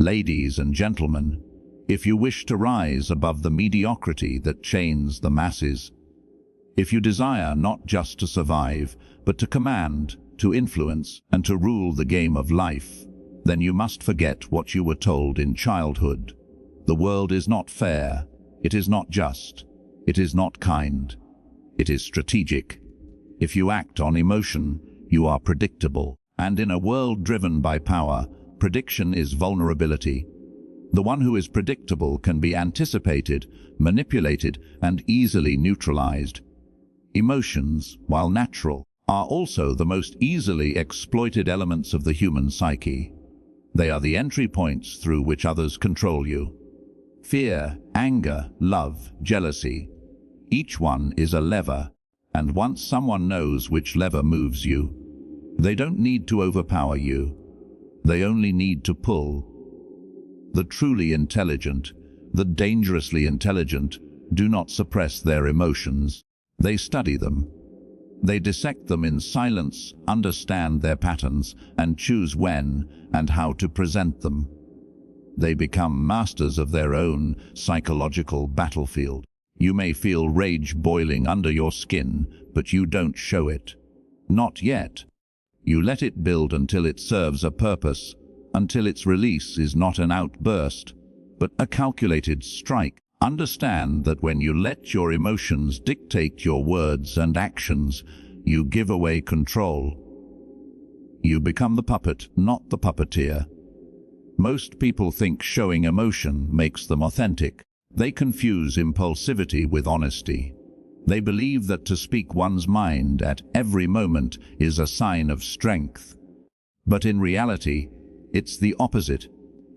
Ladies and gentlemen, if you wish to rise above the mediocrity that chains the masses, if you desire not just to survive, but to command, to influence, and to rule the game of life, then you must forget what you were told in childhood. The world is not fair, it is not just, it is not kind, it is strategic. If you act on emotion, you are predictable. And in a world driven by power, prediction is vulnerability. The one who is predictable can be anticipated, manipulated, and easily neutralized. Emotions, while natural, are also the most easily exploited elements of the human psyche. They are the entry points through which others control you. Fear, anger, love, jealousy. Each one is a lever, and once someone knows which lever moves you, they don't need to overpower you. They only need to pull. The truly intelligent, the dangerously intelligent, do not suppress their emotions. They study them. They dissect them in silence, understand their patterns, and choose when and how to present them. They become masters of their own psychological battlefield. You may feel rage boiling under your skin, but you don't show it. Not yet. You let it build until it serves a purpose, until its release is not an outburst, but a calculated strike. Understand that when you let your emotions dictate your words and actions, you give away control. You become the puppet, not the puppeteer. Most people think showing emotion makes them authentic. They confuse impulsivity with honesty. They believe that to speak one's mind at every moment is a sign of strength. But in reality, it's the opposite.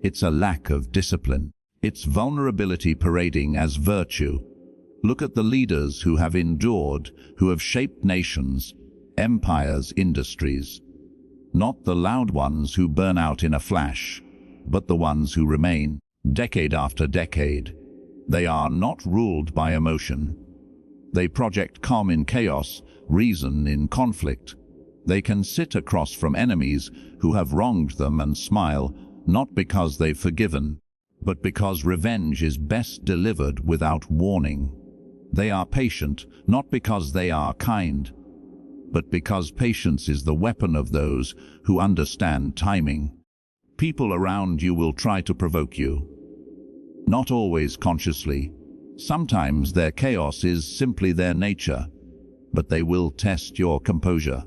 It's a lack of discipline. It's vulnerability parading as virtue. Look at the leaders who have endured, who have shaped nations, empires, industries. Not the loud ones who burn out in a flash, but the ones who remain, decade after decade. They are not ruled by emotion. They project calm in chaos, reason in conflict. They can sit across from enemies who have wronged them and smile, not because they've forgiven, but because revenge is best delivered without warning. They are patient, not because they are kind, but because patience is the weapon of those who understand timing. People around you will try to provoke you. Not always consciously. Sometimes their chaos is simply their nature, but they will test your composure.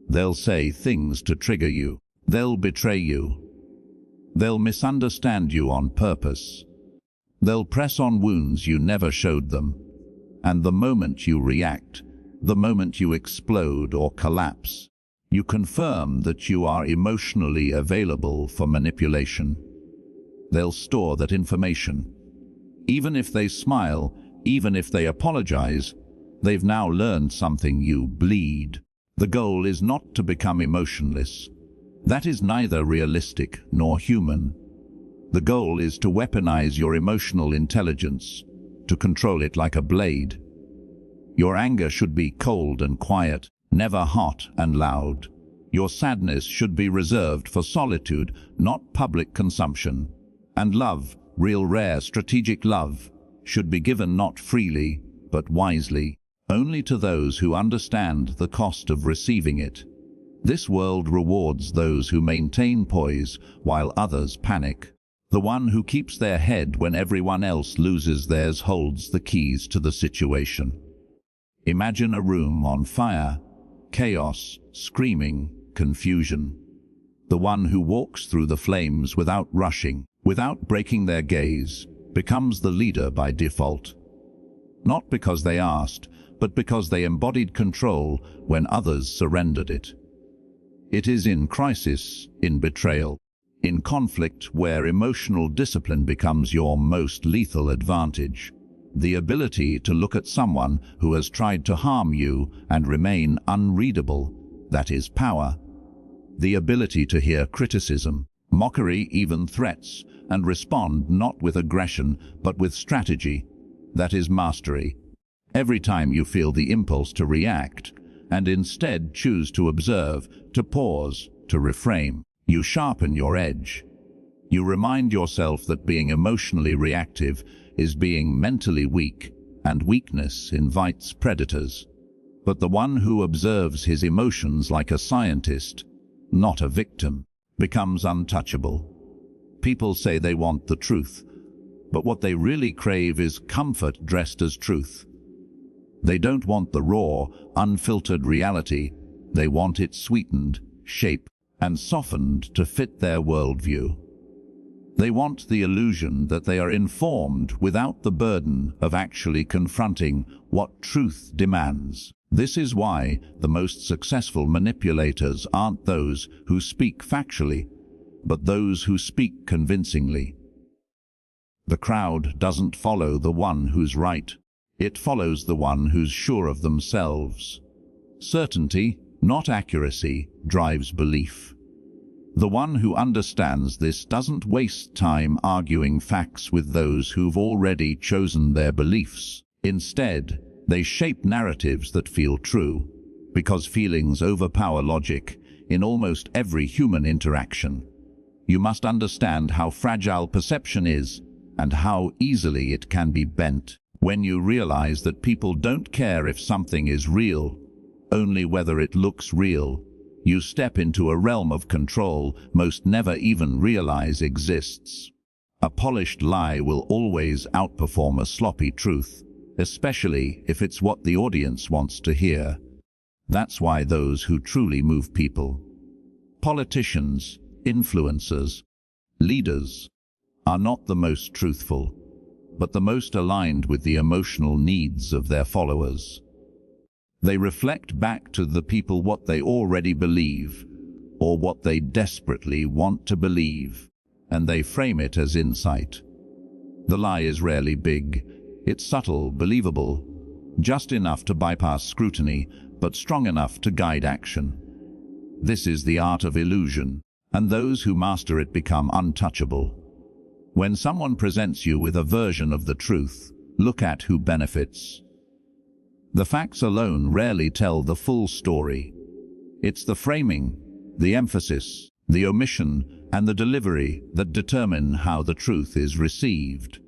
They'll say things to trigger you. They'll betray you. They'll misunderstand you on purpose. They'll press on wounds you never showed them. And the moment you react, the moment you explode or collapse, you confirm that you are emotionally available for manipulation. They'll store that information. Even if they smile, even if they apologize, they've now learned something: you bleed. The goal is not to become emotionless. That is neither realistic nor human. The goal is to weaponize your emotional intelligence, to control it like a blade. Your anger should be cold and quiet, never hot and loud. Your sadness should be reserved for solitude, not public consumption. And love, real rare strategic love, should be given not freely, but wisely, only to those who understand the cost of receiving it. This world rewards those who maintain poise while others panic. The one who keeps their head when everyone else loses theirs holds the keys to the situation. Imagine a room on fire, chaos, screaming, confusion. The one who walks through the flames without rushing, without breaking their gaze, becomes the leader by default. Not because they asked, but because they embodied control when others surrendered it. It is in crisis, in betrayal, in conflict where emotional discipline becomes your most lethal advantage. The ability to look at someone who has tried to harm you and remain unreadable, that is power. The ability to hear criticism, mockery, even threats, and respond not with aggression but with strategy, that is mastery. Every time you feel the impulse to react, and instead choose to observe, to pause, to reframe, you sharpen your edge. You remind yourself that being emotionally reactive is being mentally weak, and weakness invites predators. But the one who observes his emotions like a scientist, not a victim, becomes untouchable. People say they want the truth, but what they really crave is comfort dressed as truth. They don't want the raw, unfiltered reality. They want it sweetened, shaped, and softened to fit their worldview. They want the illusion that they are informed without the burden of actually confronting what truth demands. This is why the most successful manipulators aren't those who speak factually, but those who speak convincingly. The crowd doesn't follow the one who's right. It follows the one who's sure of themselves. Certainty, not accuracy, drives belief. The one who understands this doesn't waste time arguing facts with those who've already chosen their beliefs. Instead, they shape narratives that feel true, because feelings overpower logic in almost every human interaction. You must understand how fragile perception is and how easily it can be bent. When you realize that people don't care if something is real, only whether it looks real, you step into a realm of control most never even realize exists. A polished lie will always outperform a sloppy truth, especially if it's what the audience wants to hear. That's why those who truly move people, politicians, influencers, leaders, are not the most truthful, but the most aligned with the emotional needs of their followers. They reflect back to the people what they already believe, or what they desperately want to believe, and they frame it as insight. The lie is rarely big. It's subtle, believable, just enough to bypass scrutiny, but strong enough to guide action. This is the art of illusion, and those who master it become untouchable. When someone presents you with a version of the truth, look at who benefits. The facts alone rarely tell the full story. It's the framing, the emphasis, the omission, and the delivery that determine how the truth is received.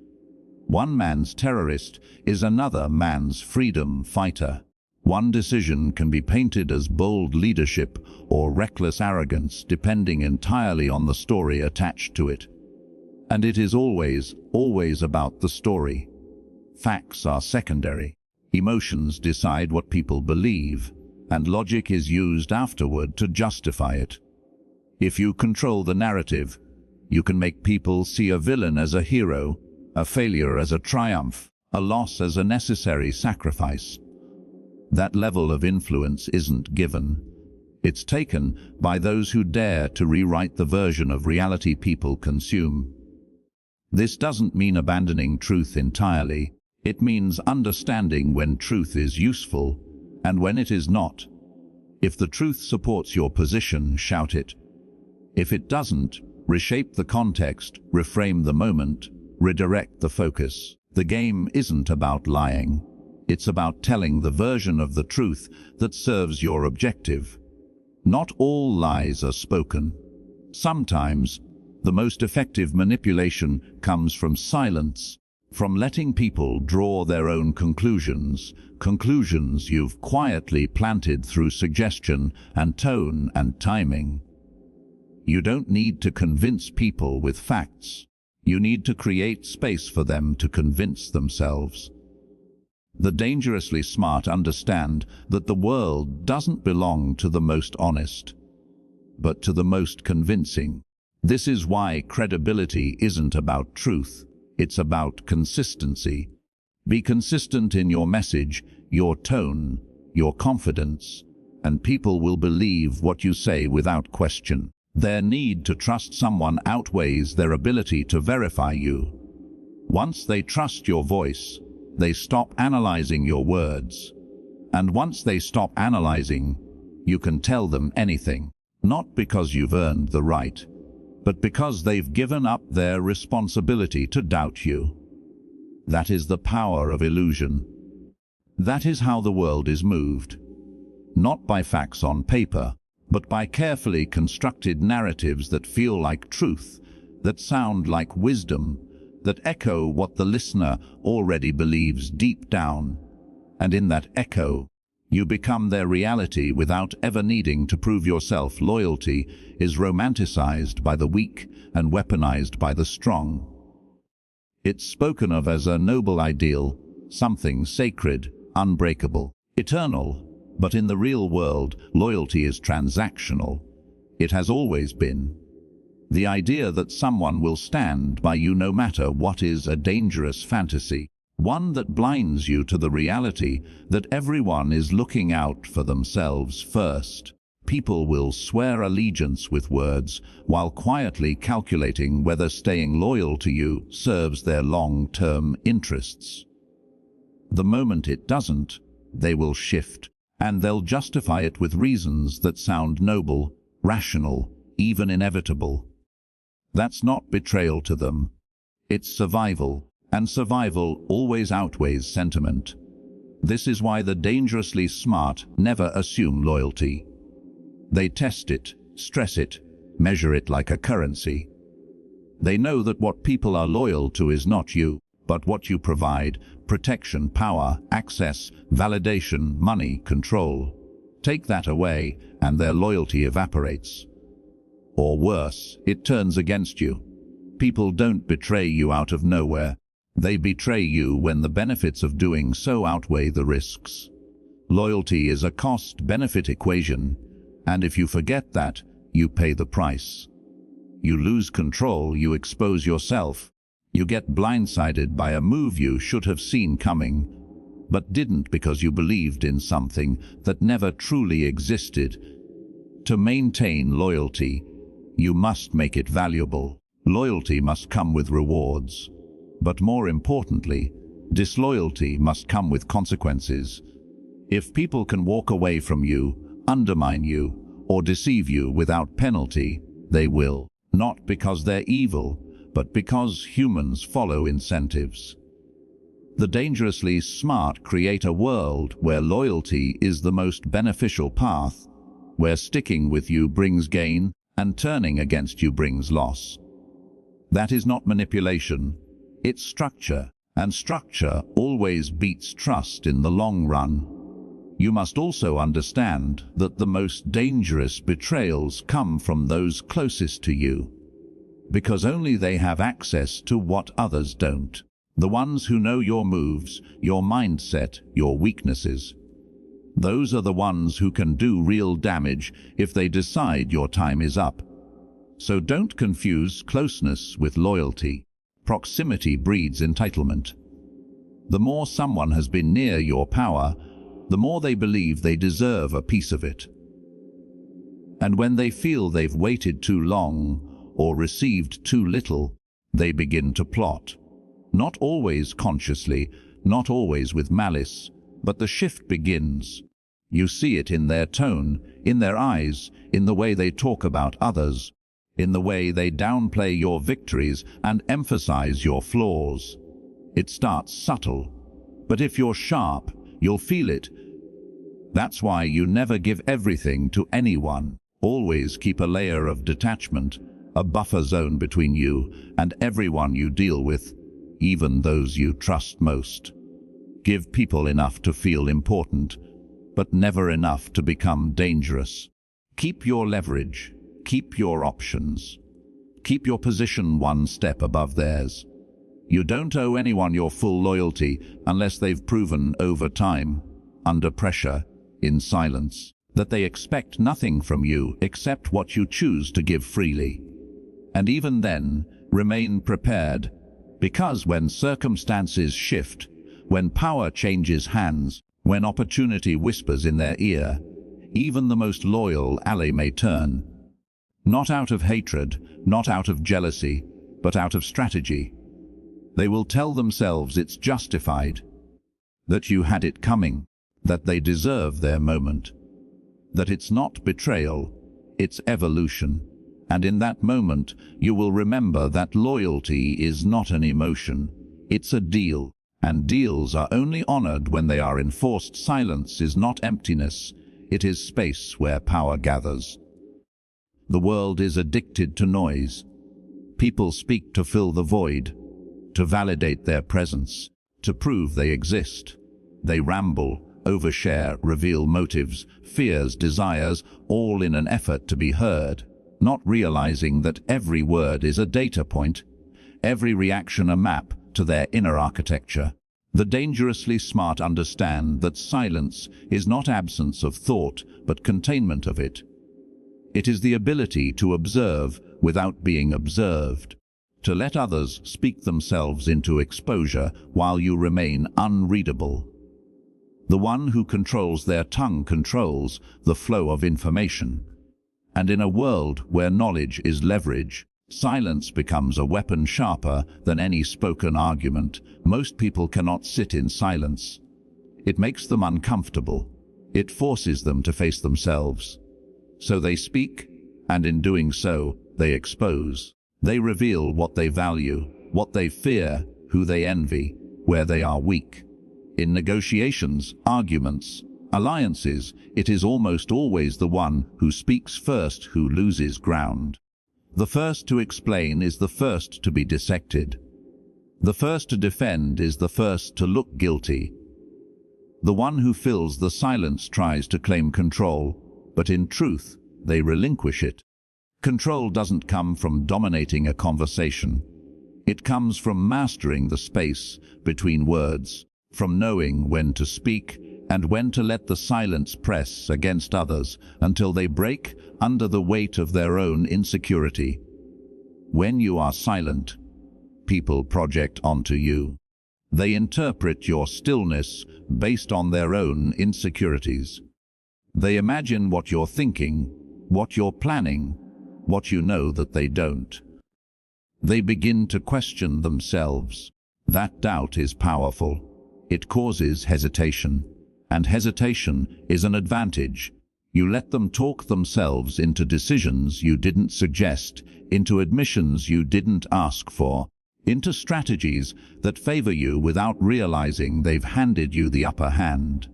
One man's terrorist is another man's freedom fighter. One decision can be painted as bold leadership or reckless arrogance, depending entirely on the story attached to it. And it is always about the story. Facts are secondary. Emotions decide what people believe, and logic is used afterward to justify it. If you control the narrative, you can make people see a villain as a hero, a failure as a triumph, a loss as a necessary sacrifice. That level of influence isn't given. It's taken by those who dare to rewrite the version of reality people consume. This doesn't mean abandoning truth entirely. It means understanding when truth is useful and when it is not. If the truth supports your position, shout it. If it doesn't, reshape the context, reframe the moment, redirect the focus. The game isn't about lying. It's about telling the version of the truth that serves your objective. Not all lies are spoken. Sometimes, the most effective manipulation comes from silence, from letting people draw their own conclusions you've quietly planted through suggestion and tone and timing. You don't need to convince people with facts. You need to create space for them to convince themselves. The dangerously smart understand that the world doesn't belong to the most honest, but to the most convincing. This is why credibility isn't about truth, it's about consistency. Be consistent in your message, your tone, your confidence, and people will believe what you say without question. Their need to trust someone outweighs their ability to verify you. Once they trust your voice, they stop analyzing your words. And once they stop analyzing, you can tell them anything, not because you've earned the right, but because they've given up their responsibility to doubt you. That is the power of illusion. That is how the world is moved. Not by facts on paper, but by carefully constructed narratives that feel like truth, that sound like wisdom, that echo what the listener already believes deep down. And in that echo, you become their reality without ever needing to prove yourself. Loyalty is romanticized by the weak and weaponized by the strong. It's spoken of as a noble ideal, something sacred, unbreakable, eternal. But in the real world, loyalty is transactional. It has always been. The idea that someone will stand by you no matter what is a dangerous fantasy, one that blinds you to the reality that everyone is looking out for themselves first. People will swear allegiance with words while quietly calculating whether staying loyal to you serves their long-term interests. The moment it doesn't, they will shift, and they'll justify it with reasons that sound noble, rational, even inevitable. That's not betrayal to them. It's survival, and survival always outweighs sentiment. This is why the dangerously smart never assume loyalty. They test it, stress it, measure it like a currency. They know that what people are loyal to is not you, but what you provide: protection, power, access, validation, money, control. Take that away, and their loyalty evaporates. Or worse, it turns against you. People don't betray you out of nowhere. They betray you when the benefits of doing so outweigh the risks. Loyalty is a cost-benefit equation, and if you forget that, you pay the price. You lose control, you expose yourself. You get blindsided by a move you should have seen coming, but didn't because you believed in something that never truly existed. To maintain loyalty, you must make it valuable. Loyalty must come with rewards. But more importantly, disloyalty must come with consequences. If people can walk away from you, undermine you, or deceive you without penalty, they will. Not because they're evil, but because humans follow incentives. The dangerously smart create a world where loyalty is the most beneficial path, where sticking with you brings gain and turning against you brings loss. That is not manipulation, it's structure, and structure always beats trust in the long run. You must also understand that the most dangerous betrayals come from those closest to you, because only they have access to what others don't. The ones who know your moves, your mindset, your weaknesses. Those are the ones who can do real damage if they decide your time is up. So don't confuse closeness with loyalty. Proximity breeds entitlement. The more someone has been near your power, the more they believe they deserve a piece of it. And when they feel they've waited too long or received too little, they begin to plot. Not always consciously, not always with malice, but the shift begins. You see it in their tone, in their eyes, in the way they talk about others, in the way they downplay your victories and emphasize your flaws. It starts subtle, but if you're sharp, you'll feel it. That's why you never give everything to anyone. Always keep a layer of detachment, a buffer zone between you and everyone you deal with, even those you trust most. Give people enough to feel important, but never enough to become dangerous. Keep your leverage, keep your options, keep your position one step above theirs. You don't owe anyone your full loyalty unless they've proven over time, under pressure, in silence, that they expect nothing from you except what you choose to give freely. And even then, remain prepared, because when circumstances shift, when power changes hands, when opportunity whispers in their ear, even the most loyal ally may turn. Not out of hatred, not out of jealousy, but out of strategy. They will tell themselves it's justified, that you had it coming, that they deserve their moment, that it's not betrayal, it's evolution. And in that moment, you will remember that loyalty is not an emotion, it's a deal, and deals are only honored when they are enforced. Silence is not emptiness, it is space where power gathers. The world is addicted to noise. People speak to fill the void, to validate their presence, to prove they exist. They ramble, overshare, reveal motives, fears, desires, all in an effort to be heard, not realizing that every word is a data point, every reaction a map to their inner architecture. The dangerously smart understand that silence is not absence of thought, but containment of it. It is the ability to observe without being observed, to let others speak themselves into exposure while you remain unreadable. The one who controls their tongue controls the flow of information. And in a world where knowledge is leverage, silence becomes a weapon sharper than any spoken argument. Most people cannot sit in silence. It makes them uncomfortable. It forces them to face themselves. So they speak, and in doing so, they expose. They reveal what they value, what they fear, who they envy, where they are weak. In negotiations, arguments, alliances, it is almost always the one who speaks first who loses ground. The first to explain is the first to be dissected. The first to defend is the first to look guilty. The one who fills the silence tries to claim control, but in truth, they relinquish it. Control doesn't come from dominating a conversation. It comes from mastering the space between words, from knowing when to speak and when to let the silence press against others until they break under the weight of their own insecurity. When you are silent, people project onto you. They interpret your stillness based on their own insecurities. They imagine what you're thinking, what you're planning, what you know that they don't. They begin to question themselves. That doubt is powerful. It causes hesitation, and hesitation is an advantage. You let them talk themselves into decisions you didn't suggest, into admissions you didn't ask for, into strategies that favor you without realizing they've handed you the upper hand.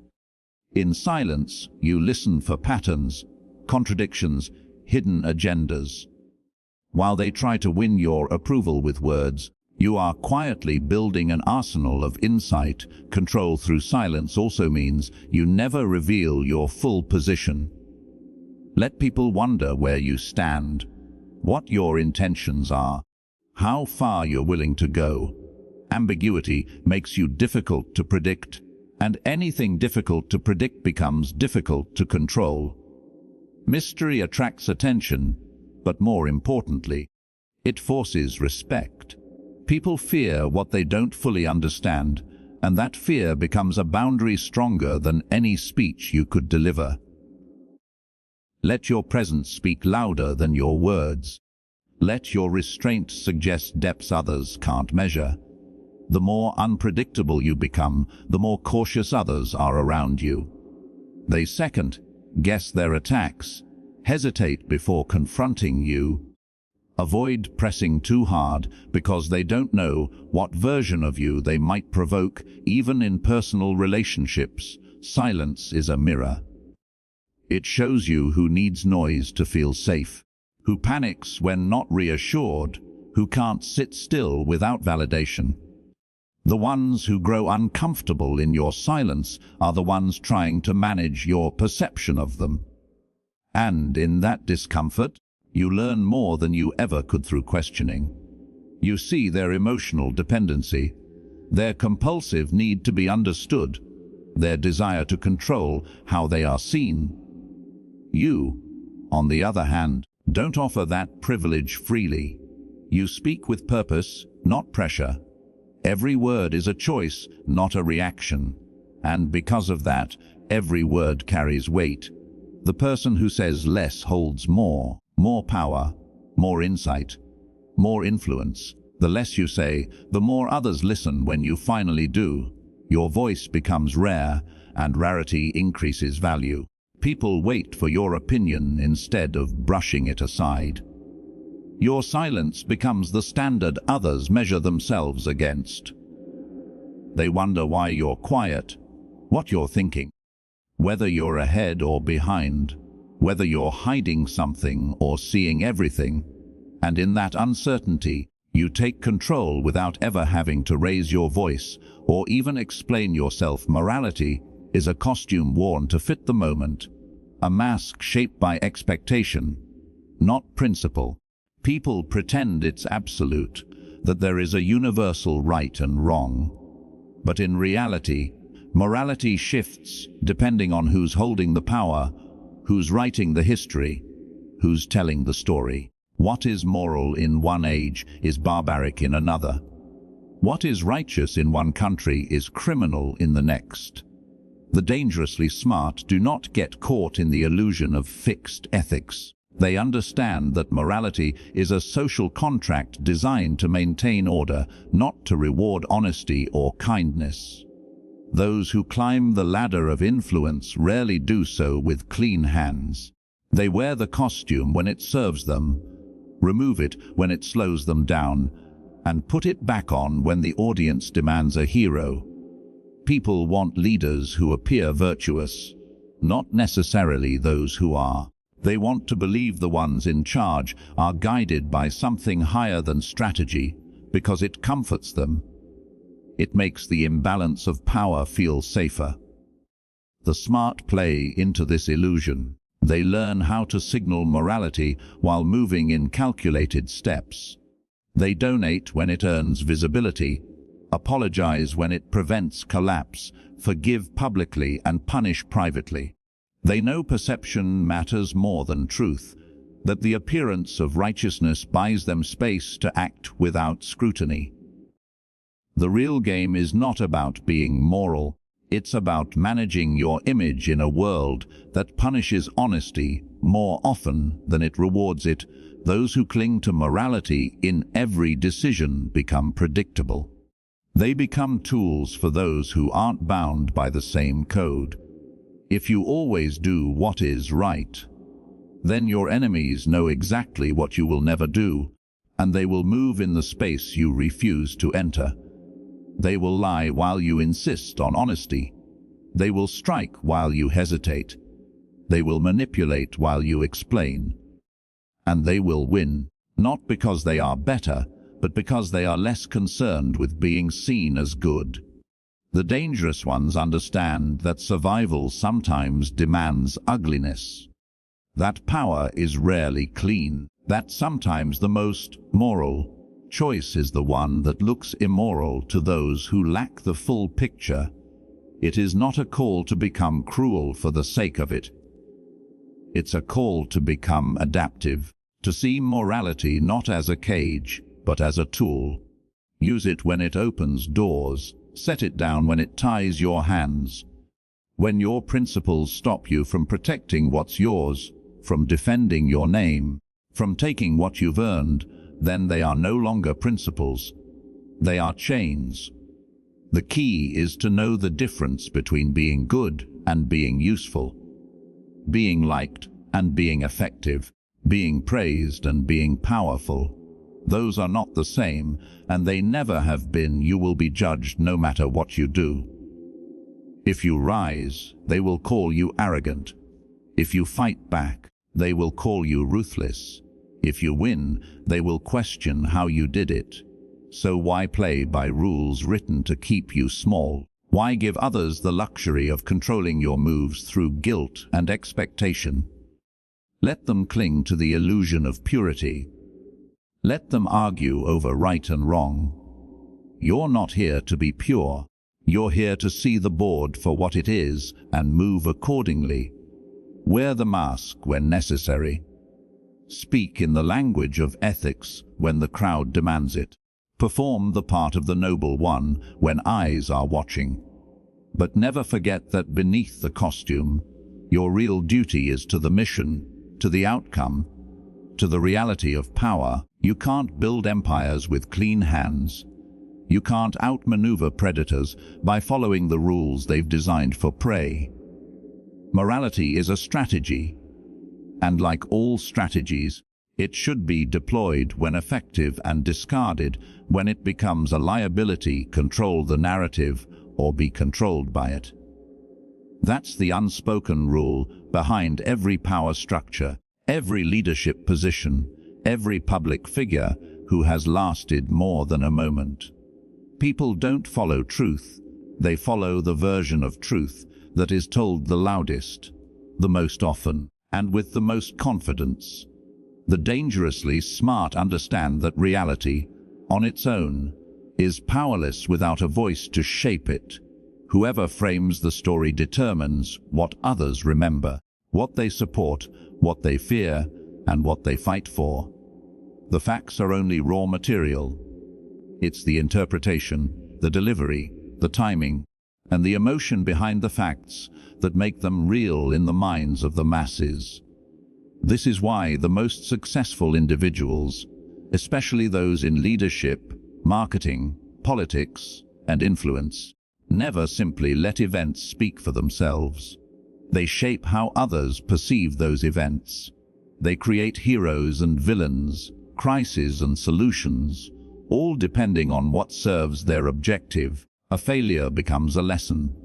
In silence, you listen for patterns, contradictions, hidden agendas. While they try to win your approval with words, you are quietly building an arsenal of insight. Control through silence also means you never reveal your full position. Let people wonder where you stand, what your intentions are, how far you're willing to go. Ambiguity makes you difficult to predict, and anything difficult to predict becomes difficult to control. Mystery attracts attention, but more importantly, it forces respect. People fear what they don't fully understand, and that fear becomes a boundary stronger than any speech you could deliver. Let your presence speak louder than your words. Let your restraint suggest depths others can't measure. The more unpredictable you become, the more cautious others are around you. They second guess their attacks, hesitate before confronting you. Avoid pressing too hard because they don't know what version of you they might provoke. Even in personal relationships, silence is a mirror. It shows you who needs noise to feel safe, who panics when not reassured, who can't sit still without validation. The ones who grow uncomfortable in your silence are the ones trying to manage your perception of them. And in that discomfort, you learn more than you ever could through questioning. You see their emotional dependency, their compulsive need to be understood, their desire to control how they are seen. You, on the other hand, don't offer that privilege freely. You speak with purpose, not pressure. Every word is a choice, not a reaction. And because of that, every word carries weight. The person who says less holds more power, more insight, more influence. The less you say, the more others listen. When you finally do, your voice becomes rare, and rarity increases value. People wait for your opinion instead of brushing it aside. Your silence becomes the standard others measure themselves against. They wonder why you're quiet, what you're thinking, whether you're ahead or behind, whether you're hiding something or seeing everything. And in that uncertainty, you take control without ever having to raise your voice or even explain yourself. Morality is a costume worn to fit the moment, a mask shaped by expectation, not principle. People pretend it's absolute, that there is a universal right and wrong. But in reality, morality shifts depending on who's holding the power, who's writing the history, who's telling the story. What is moral in one age is barbaric in another. What is righteous in one country is criminal in the next. The dangerously smart do not get caught in the illusion of fixed ethics. They understand that morality is a social contract designed to maintain order, not to reward honesty or kindness. Those who climb the ladder of influence rarely do so with clean hands. They wear the costume when it serves them, remove it when it slows them down, and put it back on when the audience demands a hero. People want leaders who appear virtuous, not necessarily those who are. They want to believe the ones in charge are guided by something higher than strategy because it comforts them. It makes the imbalance of power feel safer. The smart play into this illusion. They learn how to signal morality while moving in calculated steps. They donate when it earns visibility, apologize when it prevents collapse, forgive publicly and punish privately. They know perception matters more than truth, that the appearance of righteousness buys them space to act without scrutiny. The real game is not about being moral. It's about managing your image in a world that punishes honesty more often than it rewards it. Those who cling to morality in every decision become predictable. They become tools for those who aren't bound by the same code. If you always do what is right, then your enemies know exactly what you will never do, and they will move in the space you refuse to enter. They will lie while you insist on honesty. They will strike while you hesitate. They will manipulate while you explain. And they will win, not because they are better, but because they are less concerned with being seen as good. The dangerous ones understand that survival sometimes demands ugliness. That power is rarely clean. That sometimes the most moral choice is the one that looks immoral to those who lack the full picture. It is not a call to become cruel for the sake of it. It's a call to become adaptive, to see morality not as a cage, but as a tool. Use it when it opens doors, set it down when it ties your hands. When your principles stop you from protecting what's yours, from defending your name, from taking what you've earned, then they are no longer principles. They are chains. The key is to know the difference between being good and being useful, being liked and being effective, being praised and being powerful. Those are not the same, and they never have been. You will be judged no matter what you do. If you rise, they will call you arrogant. If you fight back, they will call you ruthless. If you win, they will question how you did it. So why play by rules written to keep you small? Why give others the luxury of controlling your moves through guilt and expectation? Let them cling to the illusion of purity. Let them argue over right and wrong. You're not here to be pure. You're here to see the board for what it is and move accordingly. Wear the mask when necessary. Speak in the language of ethics when the crowd demands it. Perform the part of the noble one when eyes are watching. But never forget that beneath the costume, your real duty is to the mission, to the outcome, to the reality of power. You can't build empires with clean hands. You can't outmaneuver predators by following the rules they've designed for prey. Morality is a strategy, and like all strategies, it should be deployed when effective and discarded when it becomes a liability. Control the narrative or be controlled by it. That's the unspoken rule behind every power structure, every leadership position, every public figure who has lasted more than a moment. People don't follow truth, they follow the version of truth that is told the loudest, the most often, and with the most confidence. The dangerously smart understand that reality, on its own, is powerless without a voice to shape it. Whoever frames the story determines what others remember, what they support, what they fear, and what they fight for. The facts are only raw material. It's the interpretation, the delivery, the timing, and the emotion behind the facts that make them real in the minds of the masses. This is why the most successful individuals, especially those in leadership, marketing, politics, and influence, never simply let events speak for themselves. They shape how others perceive those events. They create heroes and villains, crises and solutions, all depending on what serves their objective. A failure becomes a lesson.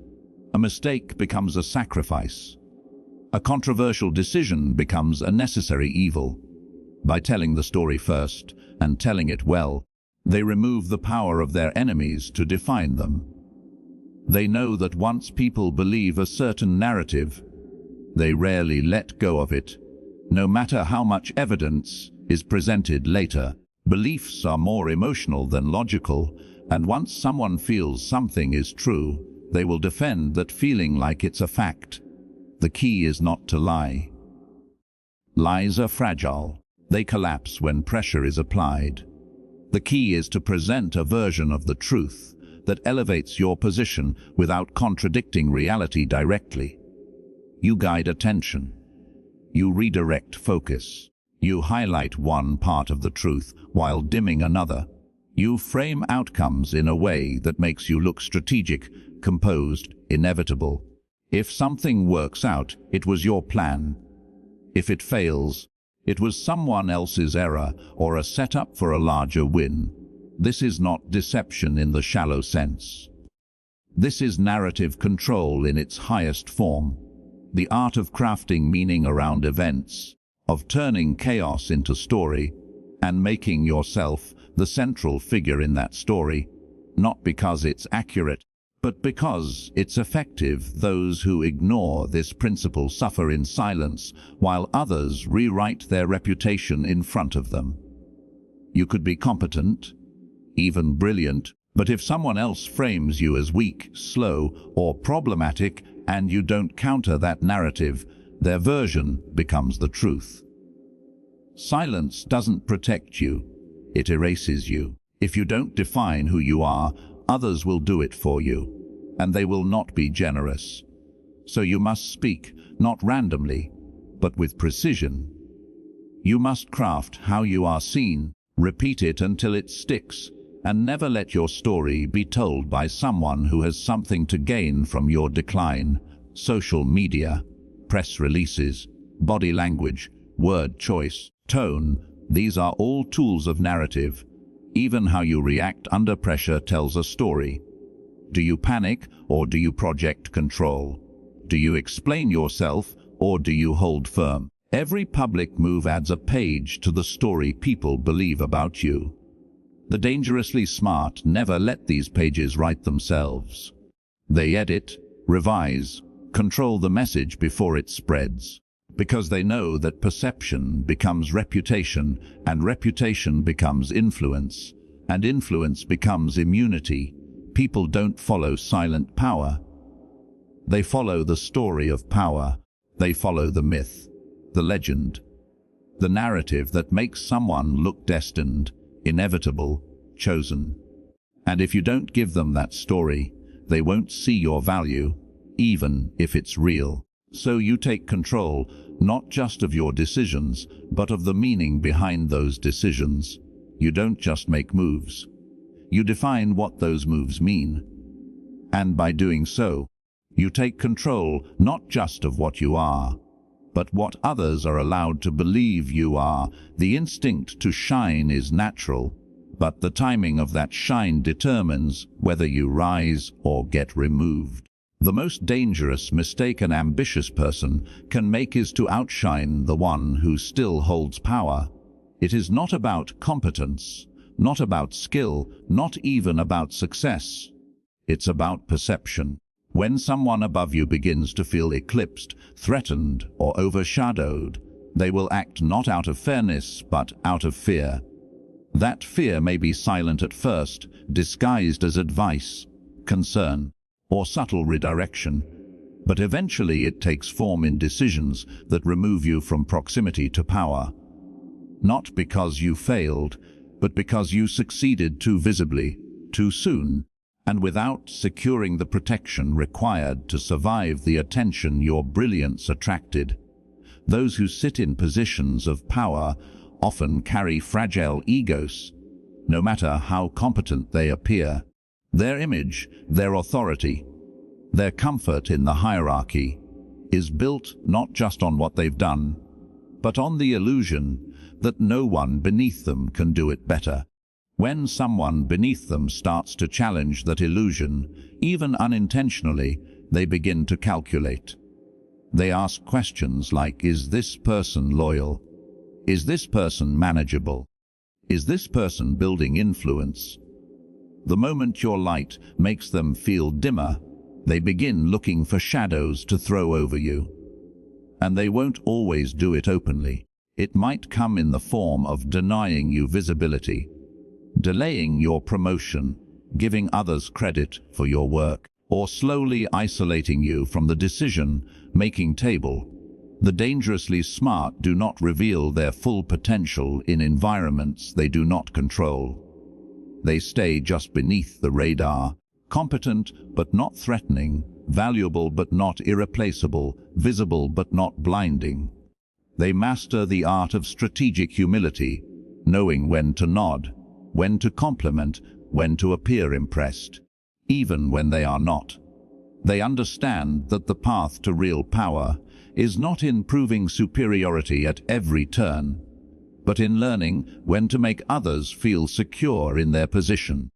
A mistake becomes a sacrifice. A controversial decision becomes a necessary evil. By telling the story first, and telling it well, they remove the power of their enemies to define them. They know that once people believe a certain narrative, they rarely let go of it, no matter how much evidence is presented later. Beliefs are more emotional than logical, and once someone feels something is true, they will defend that feeling like it's a fact. The key is not to lie. Lies are fragile. They collapse when pressure is applied. The key is to present a version of the truth that elevates your position without contradicting reality directly. You guide attention. You redirect focus. You highlight one part of the truth while dimming another. You frame outcomes in a way that makes you look strategic, composed, inevitable. If something works out, it was your plan. If it fails, it was someone else's error or a setup for a larger win. This is not deception in the shallow sense. This is narrative control in its highest form. The art of crafting meaning around events, of turning chaos into story, and making yourself the central figure in that story, not because it's accurate, but because it's effective. Those who ignore this principle suffer in silence, while others rewrite their reputation in front of them. You could be competent, even brilliant, but if someone else frames you as weak, slow, or problematic, and you don't counter that narrative, their version becomes the truth. Silence doesn't protect you, it erases you. If you don't define who you are, others will do it for you, and they will not be generous. So you must speak, not randomly, but with precision. You must craft how you are seen, repeat it until it sticks, and never let your story be told by someone who has something to gain from your decline. Social media, press releases, body language, word choice, tone, these are all tools of narrative. Even how you react under pressure tells a story. Do you panic or do you project control? Do you explain yourself or do you hold firm? Every public move adds a page to the story people believe about you. The dangerously smart never let these pages write themselves. They edit, revise, control the message before it spreads, because they know that perception becomes reputation, and reputation becomes influence, and influence becomes immunity. People don't follow silent power. They follow the story of power. They follow the myth, the legend, the narrative that makes someone look destined, inevitable, chosen. And if you don't give them that story, they won't see your value, even if it's real. So you take control, not just of your decisions, but of the meaning behind those decisions. You don't just make moves. You define what those moves mean. And by doing so, you take control not just of what you are, but what others are allowed to believe you are. The instinct to shine is natural, but the timing of that shine determines whether you rise or get removed. The most dangerous mistake an ambitious person can make is to outshine the one who still holds power. It is not about competence, not about skill, not even about success. It's about perception. When someone above you begins to feel eclipsed, threatened, or overshadowed, they will act not out of fairness, but out of fear. That fear may be silent at first, disguised as advice, concern, or subtle redirection, but eventually it takes form in decisions that remove you from proximity to power. Not because you failed, but because you succeeded too visibly, too soon, and without securing the protection required to survive the attention your brilliance attracted. Those who sit in positions of power often carry fragile egos, no matter how competent they appear. Their image, their authority, their comfort in the hierarchy is built not just on what they've done, but on the illusion that no one beneath them can do it better. When someone beneath them starts to challenge that illusion, even unintentionally, they begin to calculate. They ask questions like, is this person loyal? Is this person manageable? Is this person building influence? The moment your light makes them feel dimmer, they begin looking for shadows to throw over you. And they won't always do it openly. It might come in the form of denying you visibility, delaying your promotion, giving others credit for your work, or slowly isolating you from the decision-making table. The dangerously smart do not reveal their full potential in environments they do not control. They stay just beneath the radar, competent but not threatening, valuable but not irreplaceable, visible but not blinding. They master the art of strategic humility, knowing when to nod, when to compliment, when to appear impressed, even when they are not. They understand that the path to real power is not in proving superiority at every turn, but in learning when to make others feel secure in their position.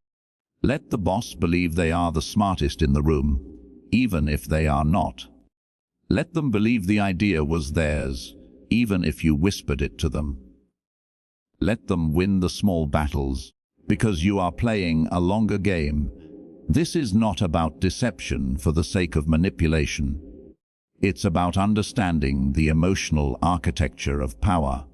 Let the boss believe they are the smartest in the room, even if they are not. Let them believe the idea was theirs, even if you whispered it to them. Let them win the small battles, because you are playing a longer game. This is not about deception for the sake of manipulation. It's about understanding the emotional architecture of power.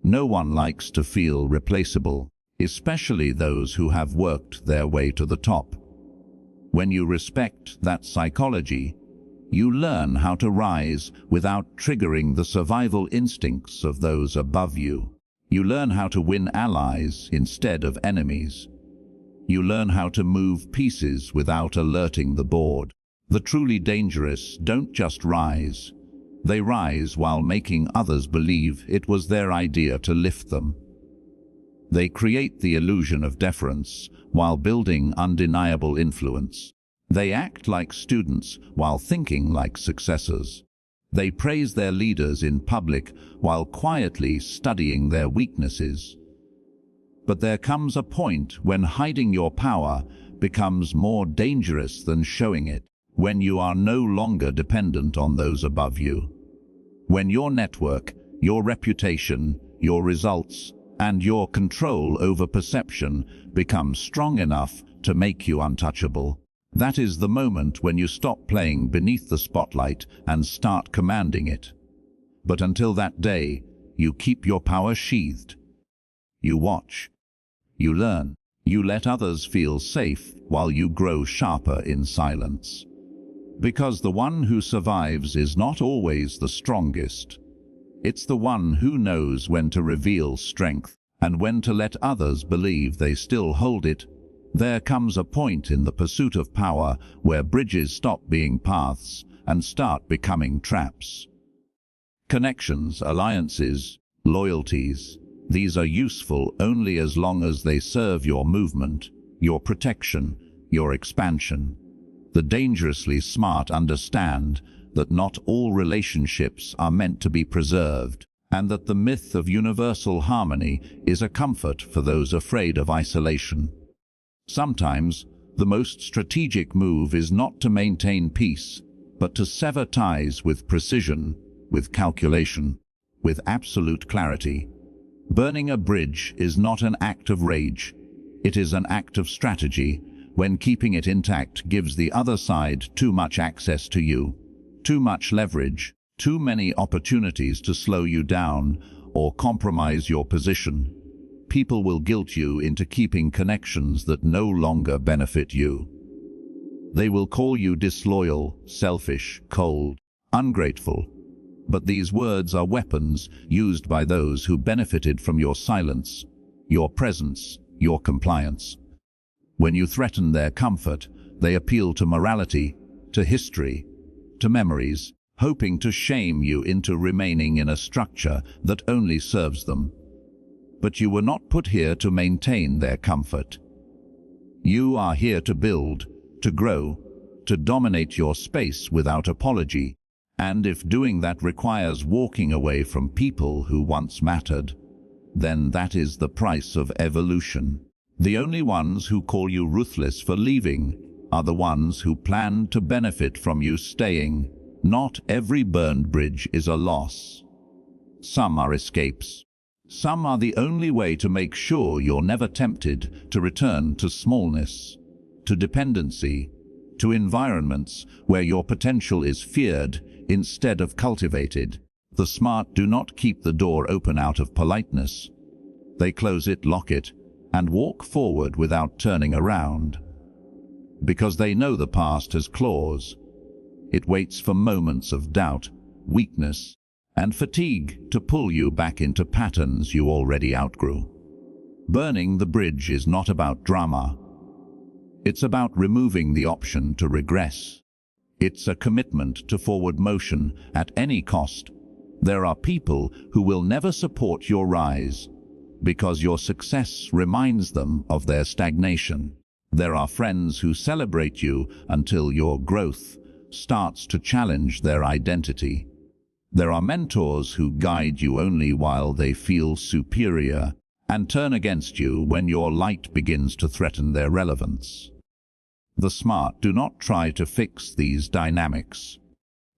No one likes to feel replaceable, especially those who have worked their way to the top. When you respect that psychology, you learn how to rise without triggering the survival instincts of those above you. You learn how to win allies instead of enemies. You learn how to move pieces without alerting the board. The truly dangerous don't just rise. They rise while making others believe it was their idea to lift them. They create the illusion of deference while building undeniable influence. They act like students while thinking like successors. They praise their leaders in public while quietly studying their weaknesses. But there comes a point when hiding your power becomes more dangerous than showing it, when you are no longer dependent on those above you. When your network, your reputation, your results, and your control over perception become strong enough to make you untouchable. That is the moment when you stop playing beneath the spotlight and start commanding it. But until that day, you keep your power sheathed. You watch. You learn. You let others feel safe while you grow sharper in silence. Because the one who survives is not always the strongest. It's the one who knows when to reveal strength and when to let others believe they still hold it. There comes a point in the pursuit of power where bridges stop being paths and start becoming traps. Connections, alliances, loyalties, these are useful only as long as they serve your movement, your protection, your expansion. The dangerously smart understand that not all relationships are meant to be preserved, and that the myth of universal harmony is a comfort for those afraid of isolation. Sometimes, the most strategic move is not to maintain peace, but to sever ties with precision, with calculation, with absolute clarity. Burning a bridge is not an act of rage. It is an act of strategy, when keeping it intact gives the other side too much access to you, too much leverage, too many opportunities to slow you down or compromise your position. People will guilt you into keeping connections that no longer benefit you. They will call you disloyal, selfish, cold, ungrateful. But these words are weapons used by those who benefited from your silence, your presence, your compliance. When you threaten their comfort, they appeal to morality, to history, to memories, hoping to shame you into remaining in a structure that only serves them. But you were not put here to maintain their comfort. You are here to build, to grow, to dominate your space without apology. And if doing that requires walking away from people who once mattered, then that is the price of evolution. The only ones who call you ruthless for leaving are the ones who plan to benefit from you staying. Not every burned bridge is a loss. Some are escapes. Some are the only way to make sure you're never tempted to return to smallness, to dependency, to environments where your potential is feared instead of cultivated. The smart do not keep the door open out of politeness. They close it, lock it, and walk forward without turning around. Because they know the past has claws. It waits for moments of doubt, weakness, and fatigue to pull you back into patterns you already outgrew. Burning the bridge is not about drama. It's about removing the option to regress. It's a commitment to forward motion at any cost. There are people who will never support your rise because your success reminds them of their stagnation. There are friends who celebrate you until your growth starts to challenge their identity. There are mentors who guide you only while they feel superior and turn against you when your light begins to threaten their relevance. The smart do not try to fix these dynamics.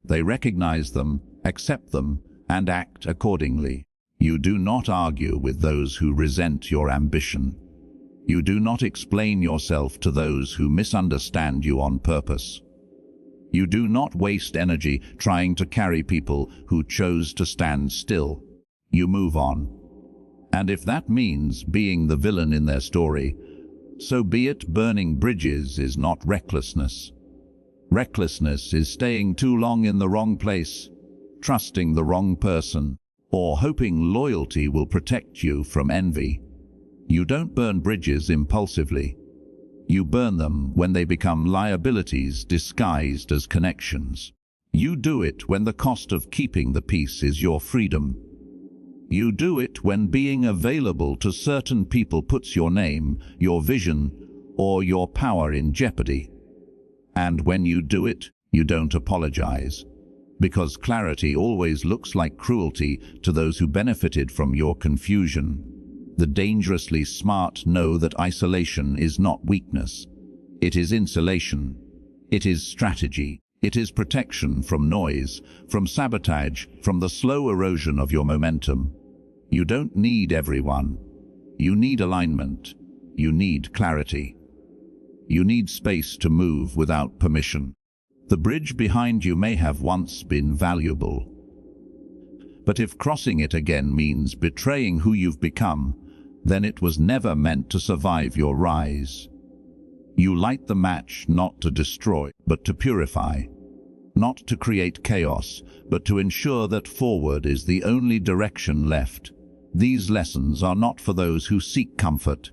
They recognize them, accept them, and act accordingly. You do not argue with those who resent your ambition. You do not explain yourself to those who misunderstand you on purpose. You do not waste energy trying to carry people who chose to stand still. You move on. And if that means being the villain in their story, so be it. Burning bridges is not recklessness. Recklessness is staying too long in the wrong place, trusting the wrong person, or hoping loyalty will protect you from envy. You don't burn bridges impulsively. You burn them when they become liabilities disguised as connections. You do it when the cost of keeping the peace is your freedom. You do it when being available to certain people puts your name, your vision, or your power in jeopardy. And when you do it, you don't apologize. Because clarity always looks like cruelty to those who benefited from your confusion. The dangerously smart know that isolation is not weakness. It is insulation. It is strategy. It is protection from noise, from sabotage, from the slow erosion of your momentum. You don't need everyone. You need alignment. You need clarity. You need space to move without permission. The bridge behind you may have once been valuable. But if crossing it again means betraying who you've become, then it was never meant to survive your rise. You light the match not to destroy, but to purify. Not to create chaos, but to ensure that forward is the only direction left. These lessons are not for those who seek comfort.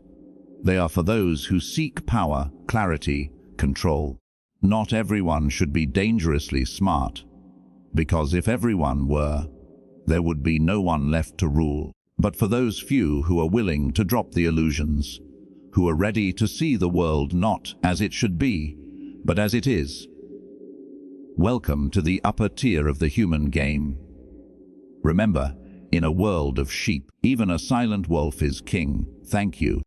They are for those who seek power, clarity, control. Not everyone should be dangerously smart, because if everyone were, there would be no one left to rule. But for those few who are willing to drop the illusions, who are ready to see the world not as it should be, but as it is. Welcome to the upper tier of the human game. Remember, in a world of sheep, even a silent wolf is king. Thank you.